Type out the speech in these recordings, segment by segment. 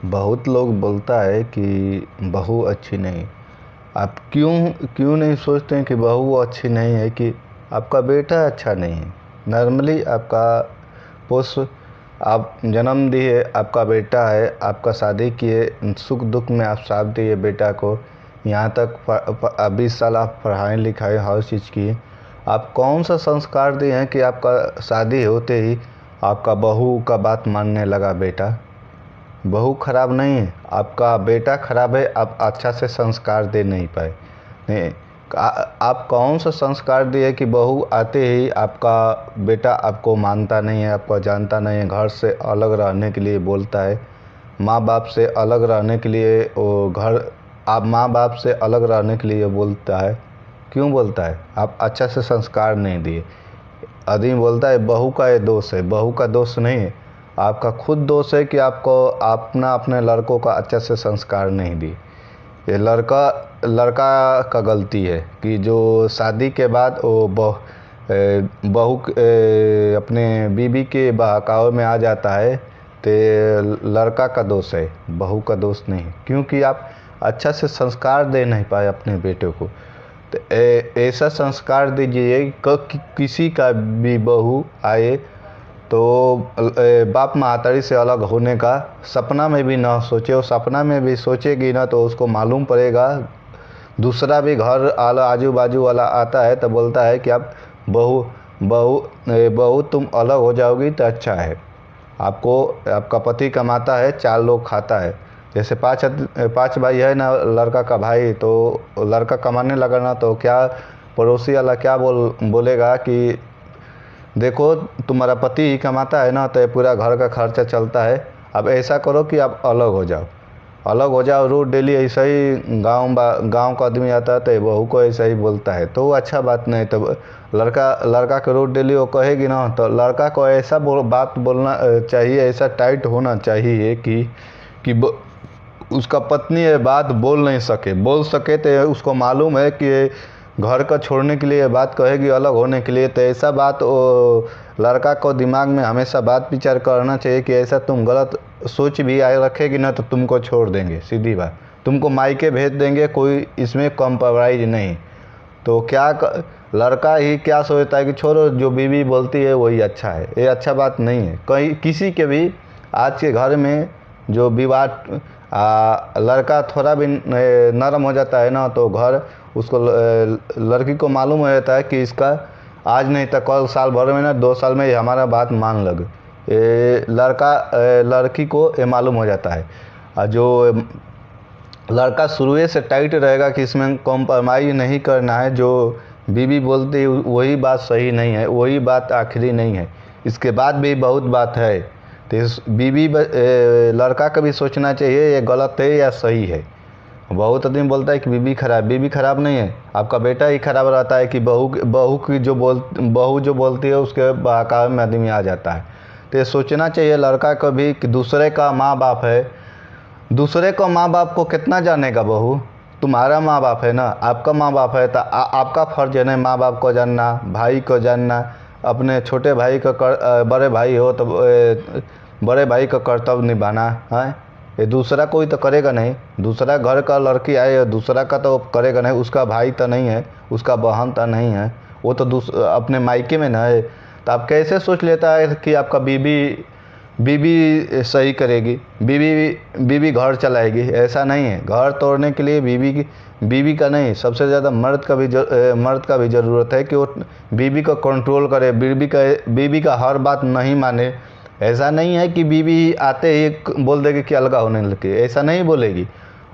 बहुत लोग बोलता है कि बहू अच्छी नहीं। आप क्यों क्यों नहीं सोचते हैं कि बहू अच्छी नहीं है, कि आपका बेटा अच्छा नहीं है। नॉर्मली आपका पोस्ट आप जन्म दिए, आपका बेटा है, आपका शादी किए, सुख दुख में आप साथ दिए बेटा को, यहाँ तक 20 साल आप पढ़ाई लिखाई हर चीज़ किए। आप कौन सा संस्कार दिए हैं कि आपका शादी होते ही आपका बहू का बात मानने लगा बेटा। बहू खराब नहीं है, आपका बेटा खराब है, आप अच्छा से संस्कार दे नहीं पाए। नहीं, आप कौन सा संस्कार दिए कि बहू आते ही आपका बेटा आपको मानता नहीं है, आपको जानता नहीं है, घर से अलग रहने के लिए बोलता है, माँ बाप से अलग रहने के लिए वो घर आप माँ बाप से अलग रहने के लिए बोलता है। क्यों बोलता है? आप अच्छा से संस्कार नहीं दिए। आदमी बोलता है बहू का ये दोष है, बहू का दोष नहीं है, आपका खुद दोष है कि आपको अपने लड़कों का अच्छा से संस्कार नहीं दिए। ये लड़का का गलती है कि जो शादी के बाद वो बहू अपने बीवी के बहकावे में आ जाता है, तो लड़का का दोष है, बहू का दोष नहीं, क्योंकि आप अच्छा से संस्कार दे नहीं पाए अपने बेटे को। तो ऐसा संस्कार दीजिए कि किसी का भी बहू आए तो बाप महतारी से अलग होने का सपना में भी ना सोचे। और सपना में भी सोचेगी ना तो उसको मालूम पड़ेगा। दूसरा भी घर आला आजू बाजू वाला आता है तो बोलता है कि आप बहू बहू बहू तुम अलग हो जाओगी तो अच्छा है। आपका पति कमाता है, 4 लोग खाता है। जैसे 5 भाई है ना लड़का का भाई, तो लड़का कमाने लगा ना तो क्या पड़ोसी वाला क्या बोलेगा कि देखो तुम्हारा पति ही कमाता है ना, तो पूरा घर का खर्चा चलता है। अब ऐसा करो कि आप अलग हो जाओ। रोज डेली ऐसा ही गांव का आदमी आता है तो बहू को ऐसा ही बोलता है, तो अच्छा बात नहीं। तो लड़का के रोज डेली वो कहेगी ना, तो लड़का को ऐसा बात बोलना चाहिए, ऐसा टाइट होना चाहिए कि उसका पत्नी ये बात बोल सके तो उसको मालूम है कि घर का छोड़ने के लिए ये बात कहेगी, अलग होने के लिए। तो ऐसा बात वो लड़का को दिमाग में हमेशा बात विचार करना चाहिए कि ऐसा तुम गलत सोच भी आए रखेगी ना तो तुमको छोड़ देंगे, सीधी बात, तुमको मायके भेज देंगे, कोई इसमें कॉम्प्रोमाइज़ नहीं। तो लड़का ही क्या सोचता है कि छोड़ो, जो बीवी बोलती है वही अच्छा है। ये अच्छा बात नहीं है। किसी के भी आज के घर में जो विवाह लड़का थोड़ा भी नरम हो जाता है ना, तो घर उसको लड़की को मालूम हो जाता है कि इसका आज नहीं तो कल, साल भर में ना 2 साल में ये हमारा बात मान लगे। लड़की को ये मालूम हो जाता है। और जो लड़का शुरू से टाइट रहेगा कि इसमें कॉम्प्रोमाइज़ नहीं करना है, जो बीवी बोलती है वही बात सही नहीं है, वही बात आखिरी नहीं है, इसके बाद भी बहुत बात है। तो इस लड़का का भी सोचना चाहिए ये गलत है या सही है। बहुत आदमी बोलता है कि बीवी खराब नहीं है, आपका बेटा ही खराब रहता है कि बहू जो बोलती है उसके बहकावे में आदमी आ जाता है। तो ये सोचना चाहिए लड़का को भी कि दूसरे का माँ बाप है, दूसरे को माँ बाप को कितना जानेगा बहू। तुम्हारा माँ बाप है ना, आपका माँ बाप है, तो आपका फर्ज है ना माँ बाप को जानना, भाई को जानना, अपने छोटे भाई को बड़े भाई हो तो बड़े भाई का कर्तव्य निभाना है। ये दूसरा कोई तो करेगा नहीं, दूसरा घर का लड़की आए दूसरा का तो करेगा नहीं, उसका भाई तो नहीं है, उसका बहन तो नहीं है, वो तो अपने मायके में ना है। तो आप कैसे सोच लेता है कि आपका बीबी सही करेगी, बीबी घर चलाएगी? ऐसा नहीं है। घर तोड़ने के लिए बीवी का नहीं, सबसे ज़्यादा मर्द का भी ज़रूरत है कि वो बीवी को कंट्रोल करे, बीवी का हर बात नहीं माने। ऐसा नहीं है कि बीवी आते ही बोल देगी कि अलगा होने लगे, ऐसा नहीं बोलेगी।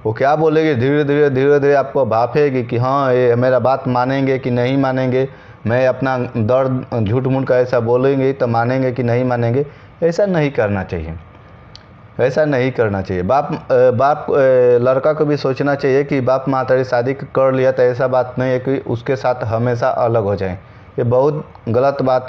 वो क्या बोलेगी, धीरे धीरे आपको भापेगी कि हाँ ये मेरा बात मानेंगे कि नहीं मानेंगे, मैं अपना दर्द झूठ मूठ का ऐसा बोलेंगे तो मानेंगे कि नहीं मानेंगे। ऐसा नहीं करना चाहिए, ऐसा नहीं करना चाहिए। लड़का को भी सोचना चाहिए कि बाप महतारी शादी कर लिया तो ऐसा बात नहीं है कि उसके साथ हमेशा अलग हो जाए। ये बहुत गलत बात है।